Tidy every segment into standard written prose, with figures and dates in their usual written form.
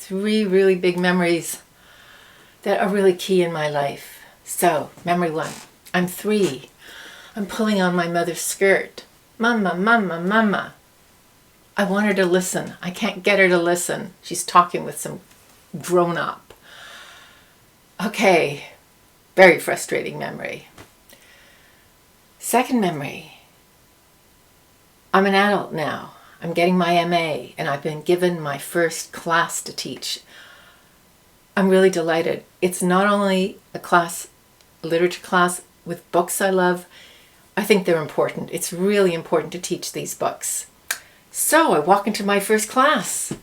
3 really big memories that are really key in my life. So, memory 1. I'm 3. I'm pulling on my mother's skirt. Mama, mama, mama. I want her to listen. I can't get her to listen. She's talking with some grown-up. Okay, very frustrating memory. Second memory. I'm an adult now. I'm getting my MA, and I've been given my first class to teach. I'm really delighted. It's not only a class, a literature class with books I love. I think they're important. It's really important to teach these books. So I walk into my first class,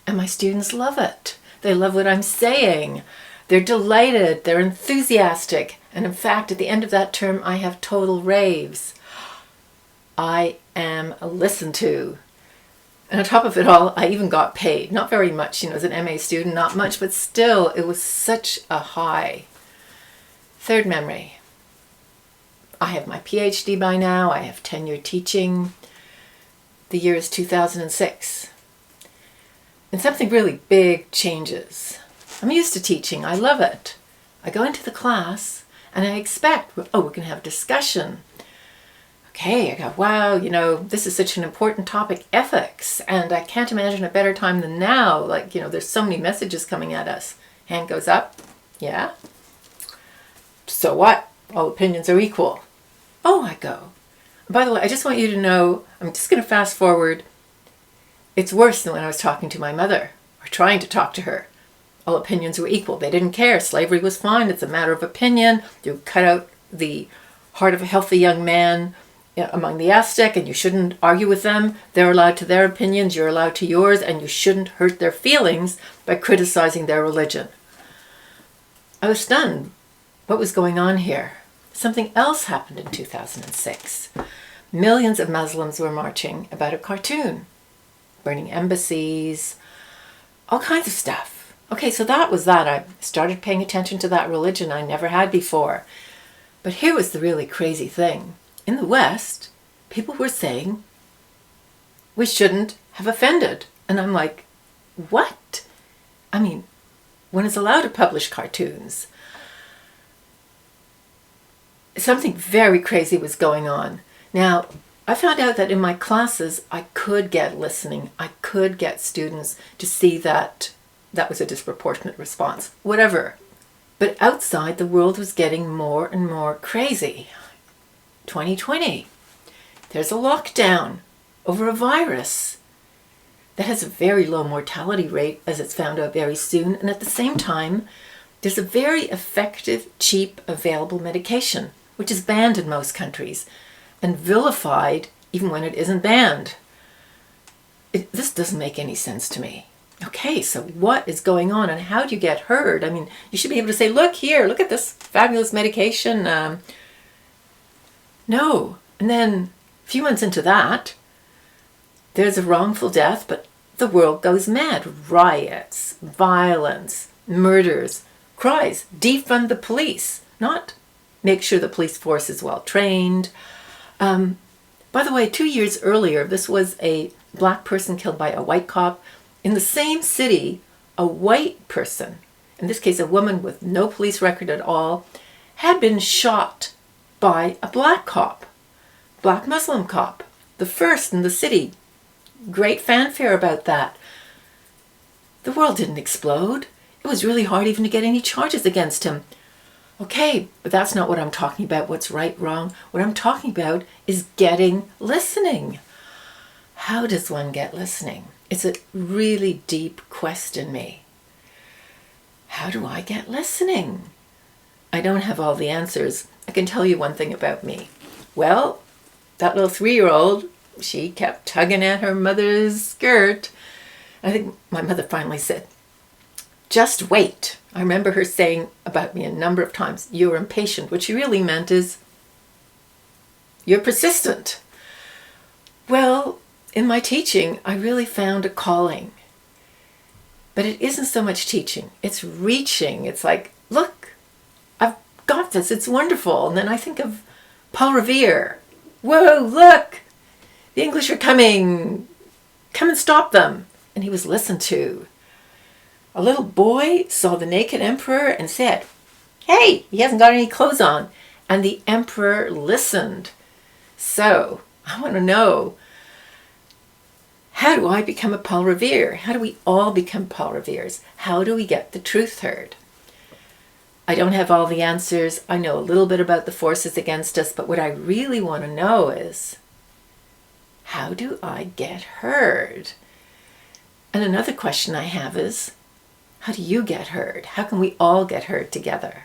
and my students love it. They love what I'm saying. They're delighted. They're enthusiastic. And in fact, at the end of that term, I have total raves. I am listened to. And on top of it all, I even got paid. Not very much, as an MA student, not much, but still, it was such a high. Third memory. I have my PhD by now. I have tenure teaching. The year is 2006. And something really big changes. I'm used to teaching. I love it. I go into the class and I expect, we're going to have a discussion. Okay, I go, wow, this is such an important topic, ethics. And I can't imagine a better time than now. There's so many messages coming at us. Hand goes up. Yeah. So what? All opinions are equal. Oh, I go. By the way, I just want you to know, I'm just going to fast forward. It's worse than when I was talking to my mother, or trying to talk to her. All opinions were equal. They didn't care. Slavery was fine. It's a matter of opinion. You cut out the heart of a healthy young man among the Aztec, and you shouldn't argue with them. They're allowed to their opinions. You're allowed to yours, and you shouldn't hurt their feelings by criticizing their religion. I was stunned. What was going on here? Something else happened in 2006. Millions of Muslims were marching about a cartoon, burning embassies, all kinds of stuff. Okay, so that was that. I started paying attention to that religion I never had before. But here was the really crazy thing. In the West, people were saying, we shouldn't have offended. And I'm like, what? When it's allowed to publish cartoons. Something very crazy was going on. Now, I found out that in my classes, I could get listening. I could get students to see that that was a disproportionate response, whatever. But outside, the world was getting more and more crazy. 2020, there's a lockdown over a virus that has a very low mortality rate, as it's found out very soon. And at the same time, there's a very effective, cheap, available medication, which is banned in most countries and vilified even when it isn't banned. This doesn't make any sense to me. Okay, so what is going on and how do you get heard? You should be able to say, look here, look at this fabulous medication. No. And then a few months into that, there's a wrongful death, but the world goes mad. Riots, violence, murders, cries, defund the police, not make sure the police force is well trained. By the way, 2 years earlier, this was a black person killed by a white cop. In the same city, a white person, in this case a woman with no police record at all, had been shot by a black cop, black Muslim cop, the first in the city. Great fanfare about that. The world didn't explode. It was really hard even to get any charges against him. Okay, but that's not what I'm talking about, what's right, wrong. What I'm talking about is getting listening. How does one get listening? It's a really deep quest in me. How do I get listening? I don't have all the answers. I can tell you one thing about me. Well, that little 3-year-old, she kept tugging at her mother's skirt. I think my mother finally said, just wait. I remember her saying about me a number of times, you're impatient. What she really meant is, you're persistent. Well, in my teaching, I really found a calling. But it isn't so much teaching. It's reaching. It's like, look, I've got this. It's wonderful. And then I think of Paul Revere. Whoa, look, the English are coming. Come and stop them. And he was listened to. A little boy saw the naked emperor and said, "Hey, he hasn't got any clothes on." And the emperor listened. So, I want to know, how do I become a Paul Revere? How do we all become Paul Reveres? How do we get the truth heard? I don't have all the answers. I know a little bit about the forces against us, but what I really want to know is, how do I get heard? And another question I have is, how do you get heard? How can we all get heard together?